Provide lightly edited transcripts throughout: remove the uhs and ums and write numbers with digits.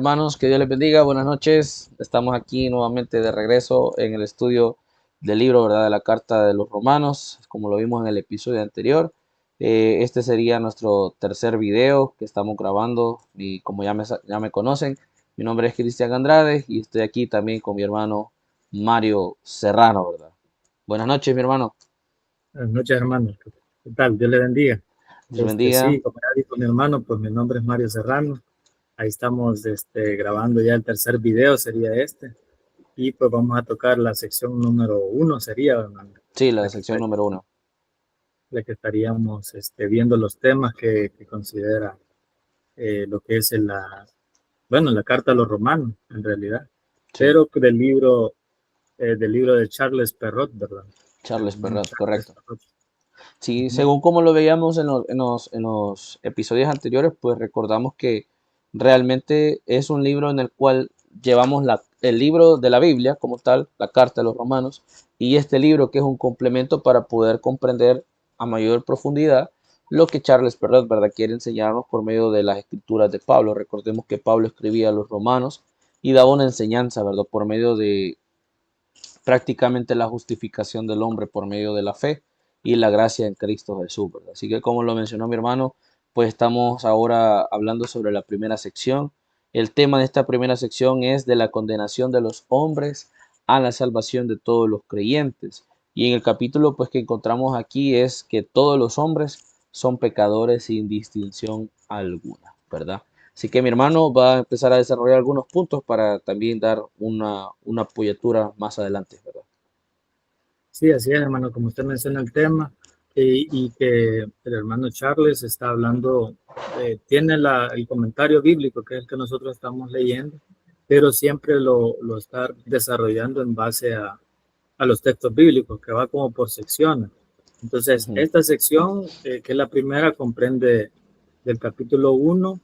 Hermanos, que Dios les bendiga, buenas noches. Estamos aquí nuevamente de regreso en el estudio del libro, ¿verdad? De la carta de los Romanos, como lo vimos en el episodio anterior. Este sería nuestro tercer video que estamos grabando y como ya me conocen, mi nombre es Cristian Andrade y estoy aquí también con mi hermano Mario Serrano, ¿verdad? Buenas noches, mi hermano. Buenas noches, hermano. ¿Qué tal? Dios le bendiga. Dios les bendiga. Sí, como ya dijo mi hermano, pues mi nombre es Mario Serrano. Ahí estamos grabando ya el tercer video, sería este. Y pues vamos a tocar la sección número uno, sería, hermano, Sí, la la que, sección estaría- número uno. la que estaríamos viendo los temas que considera lo que es la carta a los romanos, en realidad. Sí, Pero del libro de Charles Perrault, ¿verdad? El Charles hermano Perrat, Charles correcto. Perrault. Sí, Ujú. según como lo veíamos en los episodios anteriores, pues recordamos que realmente es un libro en el cual llevamos el libro de la Biblia como tal, la carta de los Romanos, y este libro que es un complemento para poder comprender a mayor profundidad lo que Charles Perrault, ¿verdad?, quiere enseñarnos por medio de las escrituras de Pablo. Recordemos que Pablo escribía a los romanos y daba una enseñanza, ¿verdad?, por medio de prácticamente la justificación del hombre por medio de la fe y la gracia en Cristo Jesús, ¿verdad? Así que como lo mencionó mi hermano, pues estamos ahora hablando sobre la primera sección. El tema de esta primera sección es de la condenación de los hombres a la salvación de todos los creyentes. Y en el capítulo pues que encontramos aquí es que todos los hombres son pecadores sin distinción alguna, ¿verdad? Así que mi hermano va a empezar a desarrollar algunos puntos para también dar una apoyatura más adelante, ¿verdad? Sí, así es, hermano, como usted menciona el tema y que el hermano Charles está hablando, tiene el comentario bíblico, que es el que nosotros estamos leyendo, pero siempre lo está desarrollando en base a los textos bíblicos, que va como por secciones. Entonces, Ujú. esta sección, que es la primera, comprende del capítulo uno,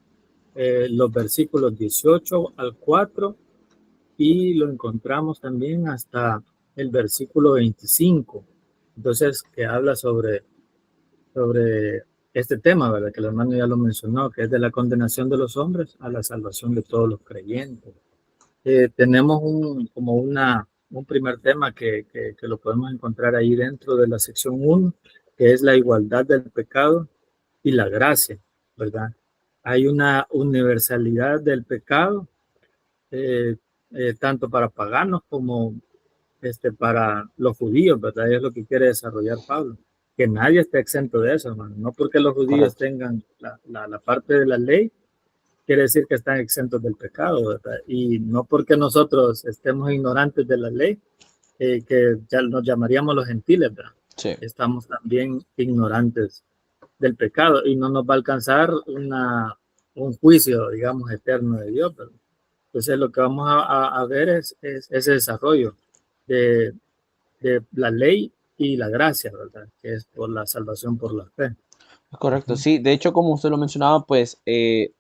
los versículos 18 al 4 y lo encontramos también hasta el versículo 25. Entonces, que habla sobre este tema, ¿verdad? Que el hermano ya lo mencionó, que es de la condenación de los hombres a la salvación de todos los creyentes. Tenemos un primer tema que lo podemos encontrar ahí dentro de la sección uno, que es la igualdad del pecado y la gracia, ¿verdad? Hay una universalidad del pecado, eh, tanto para paganos como para los judíos, ¿verdad? Es lo que quiere desarrollar Pablo, que nadie esté exento de eso, hermano. No porque los judíos Correcto. tengan la parte de la ley, quiere decir que están exentos del pecado, ¿verdad? Y no porque nosotros estemos ignorantes de la ley, que ya nos llamaríamos los gentiles, ¿verdad? Sí, Estamos también ignorantes del pecado y no nos va a alcanzar un juicio, digamos, eterno de Dios, ¿verdad? Entonces lo que vamos a ver es ese desarrollo de, de la ley y la gracia, ¿verdad? Que es por la salvación por la fe. es correcto. Ujú. Sí, de hecho, como usted lo mencionaba, pues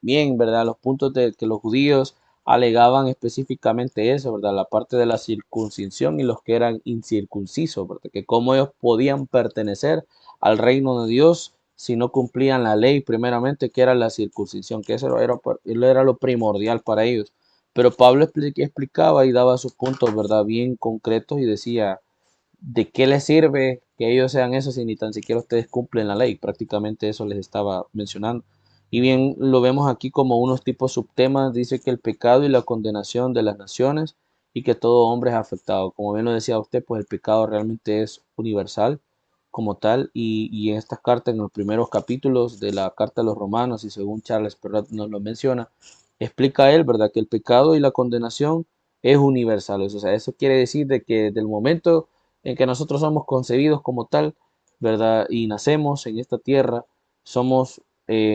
bien, ¿verdad? Los puntos de que los judíos alegaban específicamente eso, ¿verdad? La parte de la circuncisión y los que eran incircuncisos, ¿verdad? Que cómo ellos podían pertenecer al reino de Dios si no cumplían la ley, primeramente, que era la circuncisión, que eso era lo primordial para ellos. Pero Pablo explicaba y daba sus puntos, ¿verdad? Bien concretos y decía, ¿de qué les sirve que ellos sean eso si ni tan siquiera ustedes cumplen la ley? Prácticamente eso les estaba mencionando. Y bien, lo vemos aquí como unos tipos subtemas. Dice que el pecado y la condenación de las naciones y que todo hombre es afectado. Como bien lo decía usted, pues el pecado realmente es universal como tal. Y en estas cartas, en los primeros capítulos de la carta a los romanos, y según Charles Perrault nos lo menciona, explica él, ¿verdad?, que el pecado y la condenación es universal. O sea, eso quiere decir de que del momento en que nosotros somos concebidos como tal, ¿verdad? Y nacemos en esta tierra, somos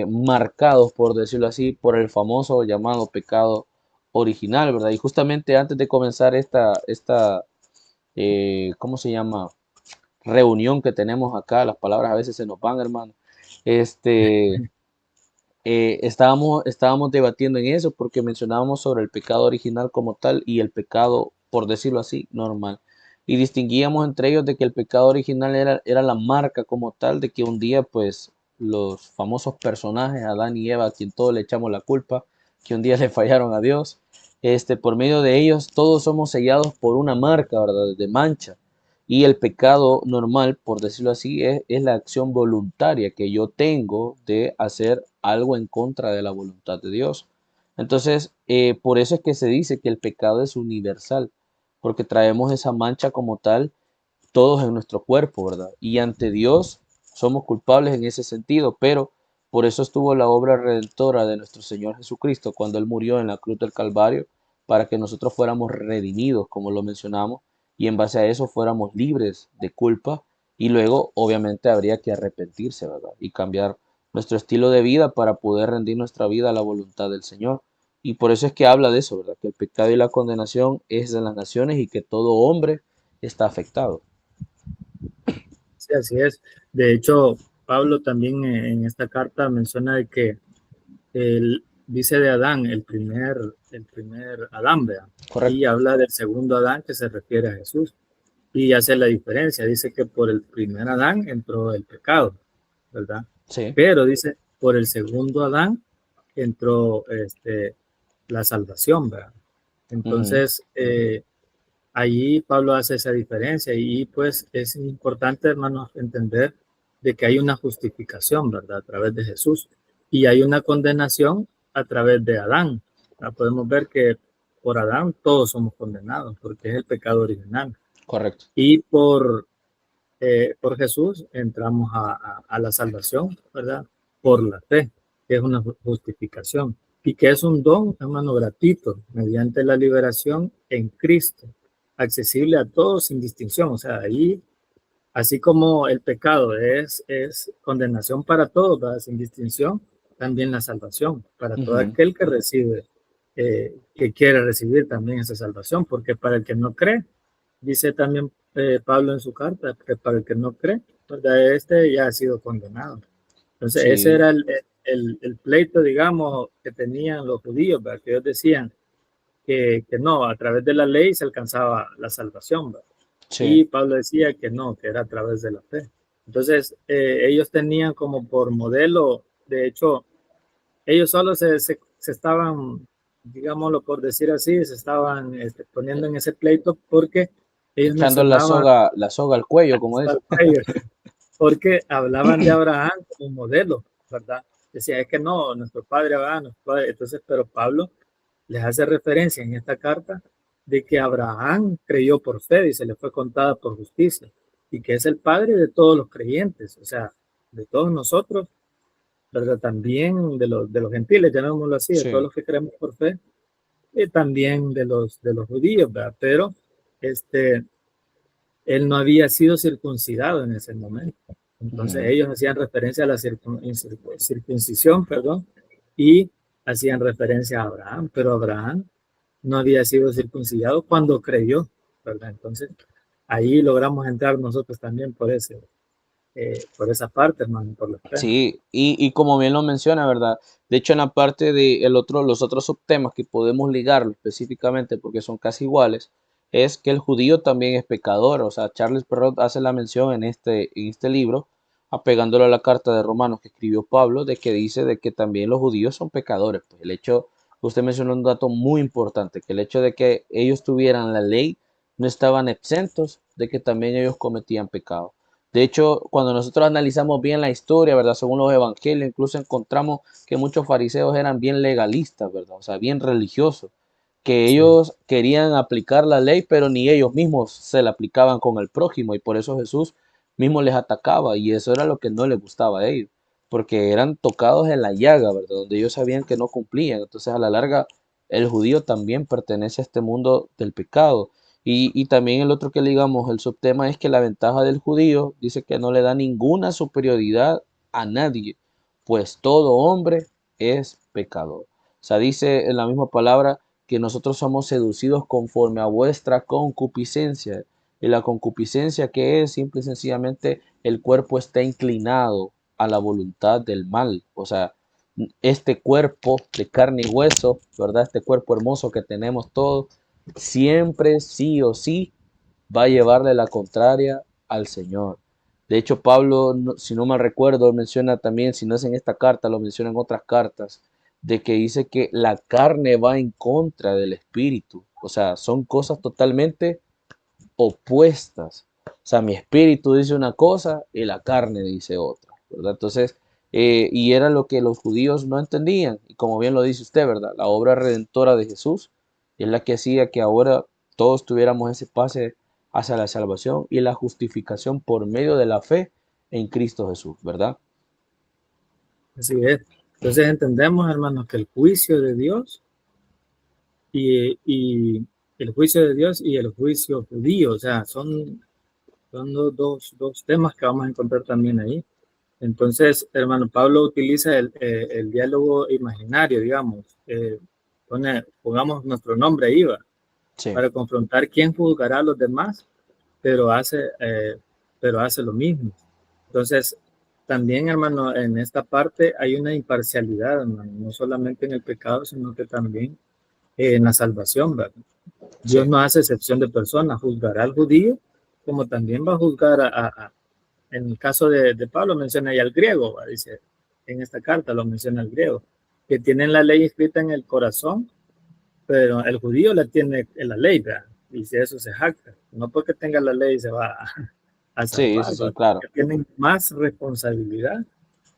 marcados, por decirlo así, por el famoso llamado pecado original, ¿verdad? Y justamente antes de comenzar ¿cómo se llama? Reunión que tenemos acá, las palabras a veces se nos van, hermano. Este, estábamos debatiendo en eso porque mencionábamos sobre el pecado original como tal y el pecado, por decirlo así, normal. Y distinguíamos entre ellos de que el pecado original era la marca como tal de que un día, pues, los famosos personajes, Adán y Eva, a quien todos le echamos la culpa, que un día le fallaron a Dios. Por medio de ellos todos somos sellados por una marca, ¿verdad? De mancha. Y el pecado normal, por decirlo así, es la acción voluntaria que yo tengo de hacer algo en contra de la voluntad de Dios. Entonces, por eso es que se dice que el pecado es universal, porque traemos esa mancha como tal todos en nuestro cuerpo, ¿verdad? Y ante Dios somos culpables en ese sentido, pero por eso estuvo la obra redentora de nuestro Señor Jesucristo cuando Él murió en la cruz del Calvario, para que nosotros fuéramos redimidos, como lo mencionamos, y en base a eso fuéramos libres de culpa, y luego obviamente habría que arrepentirse, ¿verdad? Y cambiar nuestro estilo de vida para poder rendir nuestra vida a la voluntad del Señor. Y por eso es que habla de eso, ¿verdad? Que el pecado y la condenación es de las naciones y que todo hombre está afectado. Sí, así es. De hecho, Pablo también en esta carta menciona de que él dice de Adán, el primer Adán, ¿verdad? Y Correcto. habla del segundo Adán que se refiere a Jesús. Y hace la diferencia. Dice que por el primer Adán entró el pecado, ¿verdad? Sí. Pero dice, por el segundo Adán entró la salvación, ¿verdad? Ujú. Entonces, allí Pablo hace esa diferencia y pues es importante, hermanos, entender de que hay una justificación, ¿verdad? A través de Jesús y hay una condenación a través de Adán. Podemos ver que por Adán todos somos condenados porque es el pecado original Correcto. y por Jesús entramos a la salvación, ¿verdad? Por la fe, que es una justificación y que es un don, hermano, gratuito, mediante la liberación en Cristo, accesible a todos sin distinción. O sea, ahí, así como el pecado es condenación para todos, ¿verdad? Sin distinción, también la salvación para todo Ujú. aquel que recibe, que quiere recibir también esa salvación, porque para el que no cree, dice también Pablo en su carta, que para el que no cree, ¿verdad? Este ya ha sido condenado. Entonces, ese Sí, era el pleito, digamos, que tenían los judíos, ¿verdad? Que ellos decían que no, a través de la ley se alcanzaba la salvación, ¿verdad? sí. Y Pablo decía que no, que era a través de la fe. Entonces, ellos tenían como por modelo, de hecho, ellos solo se estaban, digámoslo por decir así, se estaban Eh, poniendo en ese pleito porque ellos Echando mencionaban la soga al cuello, como hasta dice. el cuello, porque hablaban de Abraham como un modelo, ¿verdad? Decía, es que no, nuestro padre Abraham, nuestro padre. Entonces, pero Pablo les hace referencia en esta carta de que Abraham creyó por fe y se le fue contada por justicia, y que es el padre de todos los creyentes, o sea, de todos nosotros, ¿verdad? También de los gentiles, llamémoslo así, de todos Sí. los que creemos por fe, y también de los judíos, ¿verdad? Pero este, él no había sido circuncidado en ese momento. Entonces Ujú. ellos hacían referencia a la circuncisión, perdón, y hacían referencia a Abraham, pero Abraham no había sido circuncidado cuando creyó, ¿verdad? Entonces ahí logramos entrar nosotros también por esa parte, hermano, por la fe. Sí, y como bien lo menciona, ¿verdad? De hecho, en la parte de los otros subtemas que podemos ligarlo específicamente porque son casi iguales, es que el judío también es pecador. O sea, Charles Perrault hace la mención en este libro, apegándolo a la carta de Romanos que escribió Pablo, de que dice de que también los judíos son pecadores. Pues el hecho, usted mencionó un dato muy importante, que el hecho de que ellos tuvieran la ley, no estaban exentos de que también ellos cometían pecado. De hecho, cuando nosotros analizamos bien la historia, ¿verdad? Según los evangelios, incluso encontramos que muchos fariseos eran bien legalistas, ¿verdad? O sea, bien religiosos, que Sí, ellos querían aplicar la ley, pero ni ellos mismos se la aplicaban con el prójimo, y por eso Jesús mismo les atacaba, y eso era lo que no les gustaba a ellos, porque eran tocados en la llaga, ¿verdad? Donde ellos sabían que no cumplían. Entonces, a la larga, el judío también pertenece a este mundo del pecado. Y también el otro que digamos, el subtema es que la ventaja del judío dice que no le da ninguna superioridad a nadie, pues todo hombre es pecador. O sea, dice en la misma palabra que nosotros somos seducidos conforme a vuestra concupiscencia. Y la concupiscencia que es simple y sencillamente el cuerpo está inclinado a la voluntad del mal. O sea, este cuerpo de carne y hueso, ¿verdad? Este cuerpo hermoso que tenemos todos siempre sí o sí va a llevarle la contraria al Señor. De hecho, Pablo, si no mal recuerdo, menciona también, si no es en esta carta, lo menciona en otras cartas, de que dice que la carne va en contra del espíritu. O sea, son cosas totalmente opuestas. O sea, mi espíritu dice una cosa y la carne dice otra, ¿verdad? Entonces, y era lo que los judíos no entendían. Y como bien lo dice usted, ¿verdad? La obra redentora de Jesús es la que hacía que ahora todos tuviéramos ese pase hacia la salvación y la justificación por medio de la fe en Cristo Jesús, ¿verdad? Así es. Entonces entendemos, hermanos, que el juicio de Dios y el juicio de Dios y el juicio judío, o sea, son dos temas que vamos a encontrar también ahí. Entonces, hermano, Pablo utiliza el diálogo imaginario, digamos, pongamos nuestro nombre ahí, ¿va? Sí, Para confrontar quién juzgará a los demás, pero pero hace lo mismo. Entonces, también, hermano, en esta parte hay una imparcialidad, hermano, no solamente en el pecado, sino que también en la salvación, ¿verdad? Dios sí, no hace excepción de personas, juzgará al judío como también va a juzgar en el caso de Pablo menciona ya al griego, ¿va? Dice, en esta carta lo menciona el griego, que tienen la ley escrita en el corazón, pero el judío la tiene en la ley, ¿verdad? Y si eso se jacta, no porque tenga la ley se va a sí, sí, salvar, sí, ¿verdad? claro. Que tienen más responsabilidad.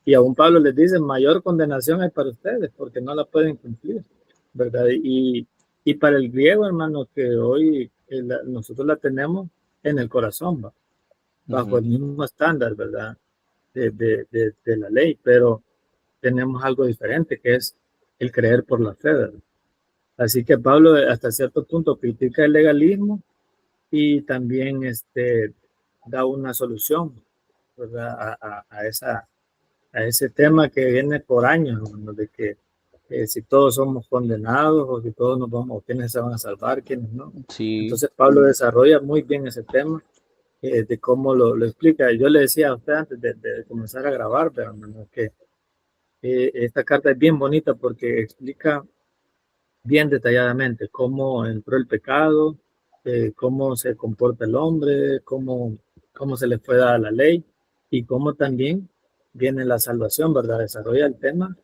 Y aún Pablo les dice, mayor condenación hay para ustedes, porque no la pueden cumplir, ¿verdad? Y para el griego, hermano, que hoy nosotros la tenemos en el corazón, ¿va? Bajo Ujú. el mismo estándar, ¿verdad? De la ley, pero tenemos algo diferente, que es el creer por la fe, ¿verdad? Así que Pablo hasta cierto punto critica el legalismo y también da una solución, ¿verdad? A ese tema que viene por años, ¿no? De que si todos somos condenados o si todos nos vamos, o quiénes se van a salvar, quiénes no. Sí, Entonces Pablo desarrolla muy bien ese tema de cómo lo explica. Yo le decía a usted antes de comenzar a grabar, pero hermano, que esta carta es bien bonita porque explica bien detalladamente cómo entró el pecado, cómo se comporta el hombre, cómo se le fue dada la ley y cómo también viene la salvación, ¿verdad? Desarrolla el tema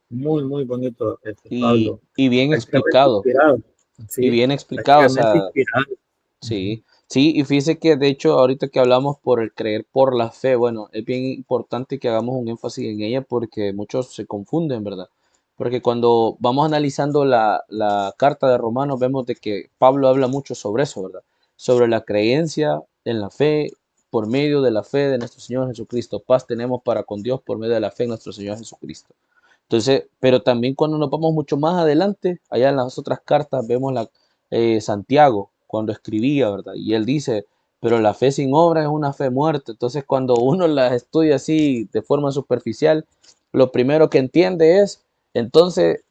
muy, muy bonito, Pablo. y bien Prácticamente explicado, inspirado, y sí, bien explicado, o prácticamente sea, inspirado. Ujú. sí, sí, y fíjese que de hecho ahorita que hablamos por el creer por la fe, bueno, es bien importante que hagamos un énfasis en ella porque muchos se confunden, ¿verdad? Porque cuando vamos analizando la carta de Romanos vemos de que Pablo habla mucho sobre eso, ¿verdad? Sobre la creencia en la fe por medio de la fe de nuestro Señor Jesucristo. Paz tenemos para con Dios por medio de la fe en nuestro Señor Jesucristo. Entonces, pero también cuando nos vamos mucho más adelante, allá en las otras cartas, vemos Santiago cuando escribía, ¿verdad? Y él dice, pero la fe sin obra es una fe muerta. Entonces, cuando uno las estudia así de forma superficial, lo primero que entiende es, entonces,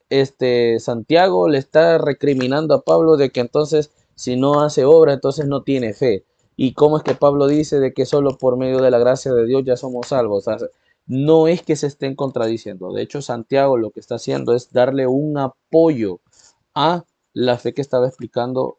Santiago le está recriminando a Pablo de que entonces, si no hace obra, entonces no tiene fe. ¿Y cómo es que Pablo dice de que solo por medio de la gracia de Dios ya somos salvos? O sea, no es que se estén contradiciendo. De hecho, Santiago lo que está haciendo es darle un apoyo a la fe que estaba explicando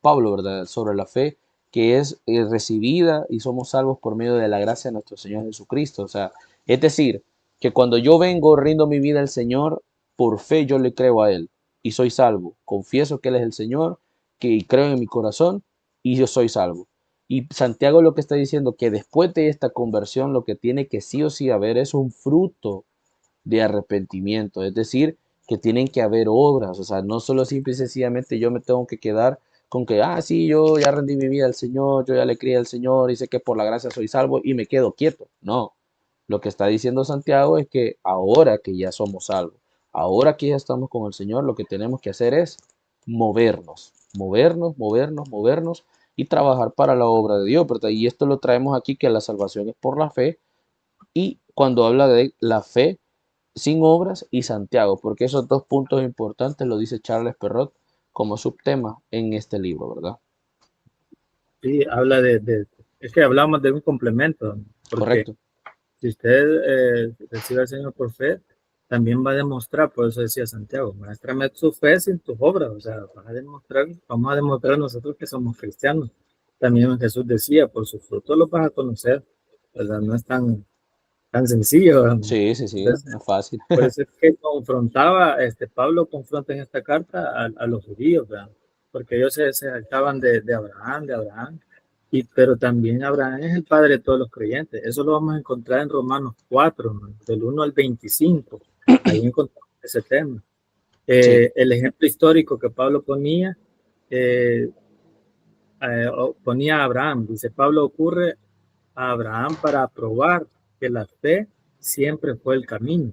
Pablo, ¿verdad? Sobre la fe que es recibida y somos salvos por medio de la gracia de nuestro Señor Jesucristo. O sea, es decir, que cuando yo vengo, rindo mi vida al Señor, por fe yo le creo a Él y soy salvo. Confieso que Él es el Señor, que creo en mi corazón y yo soy salvo. Y Santiago lo que está diciendo que después de esta conversión lo que tiene que sí o sí haber es un fruto de arrepentimiento, es decir, que tienen que haber obras, o sea, no solo simple y sencillamente yo me tengo que quedar con que, ah, sí, yo ya rendí mi vida al Señor, yo ya le creí al Señor y sé que por la gracia soy salvo y me quedo quieto. No, lo que está diciendo Santiago es que ahora que ya somos salvos, ahora que ya estamos con el Señor, lo que tenemos que hacer es movernos, movernos, movernos, movernos y trabajar para la obra de Dios, ¿verdad? Y esto lo traemos aquí que la salvación es por la fe y cuando habla de la fe sin obras y Santiago, porque esos dos puntos importantes lo dice Charles Perrot como subtema en este libro, ¿verdad? Sí, habla es que hablamos de un complemento, porque Correcto. si usted recibe al Señor por fe, también va a demostrar, por eso decía Santiago, muéstrame tu fe sin tus obras, o sea, vamos a demostrar nosotros que somos cristianos. También Jesús decía, por sus frutos los vas a conocer, ¿verdad? No es tan, tan sencillo, hermano. Sí, sí, sí, Entonces, no es fácil. por eso es que confrontaba, Pablo confronta en esta carta a los judíos, ¿verdad? Porque ellos se jactaban de Abraham, pero también Abraham es el padre de todos los creyentes. Eso lo vamos a encontrar en Romanos 4, hermano, del 1 al 25. Ahí encontramos ese tema. Sí, El ejemplo histórico que Pablo ponía, eh, ponía a Abraham. Dice, Pablo ocurre a Abraham para probar que la fe siempre fue el camino,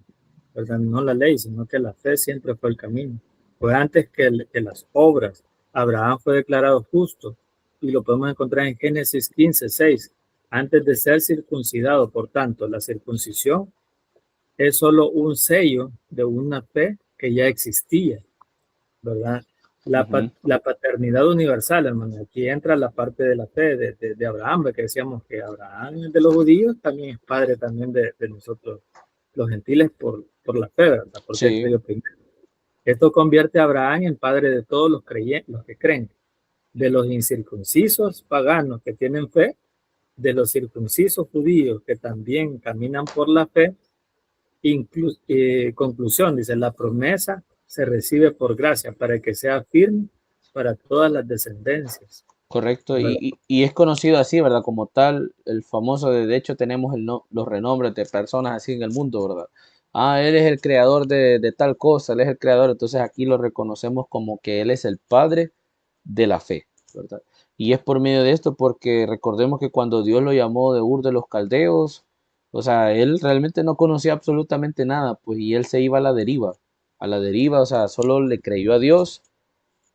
¿verdad? No la ley, sino que la fe siempre fue el camino. Fue antes que las obras. Abraham fue declarado justo y lo podemos encontrar en Génesis 15:6. Antes de ser circuncidado, por tanto, la circuncisión es solo un sello de una fe que ya existía, ¿verdad? ujú, La paternidad universal, hermano. Aquí entra la parte de la fe de Abraham, que decíamos que Abraham es de los judíos, también es padre también de nosotros, los gentiles, por la fe, ¿verdad? Porque él sí, creyó primero. Esto convierte a Abraham en padre de todos los creyentes, los que creen, de los incircuncisos paganos que tienen fe, de los circuncisos judíos que también caminan por la fe. Conclusión, dice, la promesa se recibe por gracia para que sea firme para todas las descendencias, correcto. ¿verdad? Y es conocido así, ¿verdad? Como tal, el famoso, de hecho tenemos los renombres de personas así en el mundo, ¿verdad? Ah, él es el creador de tal cosa, él es el creador, entonces aquí lo reconocemos como que él es el padre de la fe, ¿verdad? Y es por medio de esto porque recordemos que cuando Dios lo llamó de Ur de los Caldeos, o sea, él realmente no conocía absolutamente nada, pues, y él se iba a la deriva, o sea, solo le creyó a Dios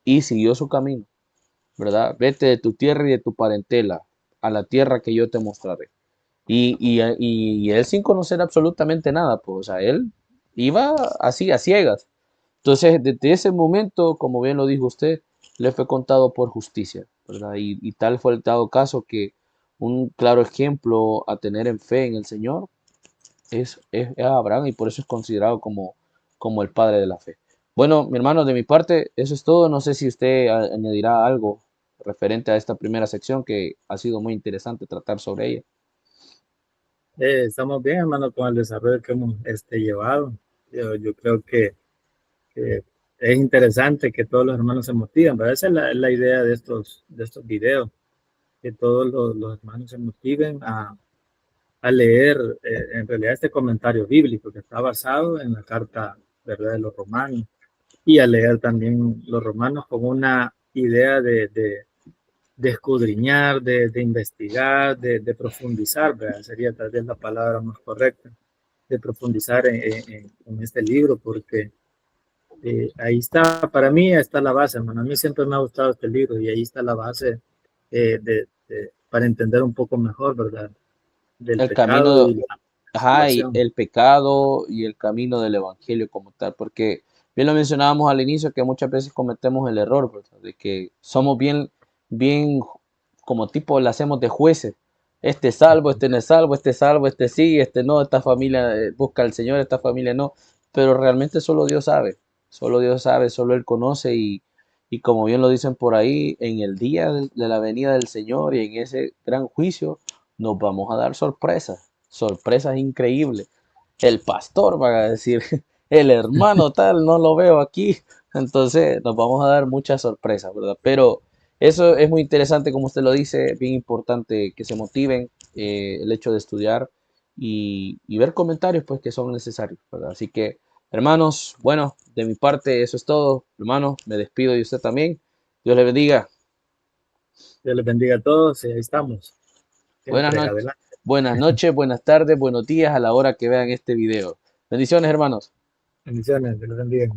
y siguió su camino, ¿verdad? Vete de tu tierra y de tu parentela a la tierra que yo te mostraré. Y él sin conocer absolutamente nada, pues, o sea, él iba así a ciegas. Entonces, desde ese momento, como bien lo dijo usted, le fue contado por justicia, ¿verdad? Y tal fue el dado caso que un claro ejemplo a tener en fe en el Señor es Abraham y por eso es considerado como el padre de la fe. Bueno, mi hermano, de mi parte, eso es todo. No sé si usted añadirá algo referente a esta primera sección que ha sido muy interesante tratar sobre ella. Estamos bien, hermano, con el desarrollo que hemos llevado. Yo creo que es interesante que todos los hermanos se motiven, pero esa es la idea de estos videos, que todos los hermanos se motiven a leer en realidad este comentario bíblico que está basado en la carta, ¿verdad?, de los romanos, y a leer también los romanos con una idea de escudriñar, de investigar, de profundizar, ¿verdad? Sería tal vez la palabra más correcta, de profundizar en este libro, porque ahí está, para mí está la base, hermano. A mí siempre me ha gustado este libro y ahí está la base para entender un poco mejor, ¿verdad? Del El pecado camino, y la ajá, y salvación. el pecado y el camino del evangelio como tal, porque bien lo mencionábamos al inicio que muchas veces cometemos el error, ¿verdad? De que somos bien como tipo la hacemos de jueces. Este es salvo, este no es salvo, este sí, este no, esta familia busca al Señor, esta familia no, pero realmente solo Dios sabe, solo Él conoce y como bien lo dicen por ahí, en el día de la venida del Señor y en ese gran juicio nos vamos a dar sorpresas, sorpresas increíbles. El pastor va a decir, el hermano tal, no lo veo aquí. Entonces nos vamos a dar muchas sorpresas, ¿verdad? Pero eso es muy interesante, como usted lo dice, bien importante que se motiven el hecho de estudiar y ver comentarios, pues, que son necesarios, ¿verdad? Así que, hermanos, bueno, de mi parte eso es todo. Hermanos, me despido de usted también. Dios le bendiga. Dios les bendiga a todos y ahí estamos, Buenas siempre noches, adelante. buenas noches, buenas tardes, buenos días a la hora que vean este video. Bendiciones, hermanos. Bendiciones, Dios les bendiga.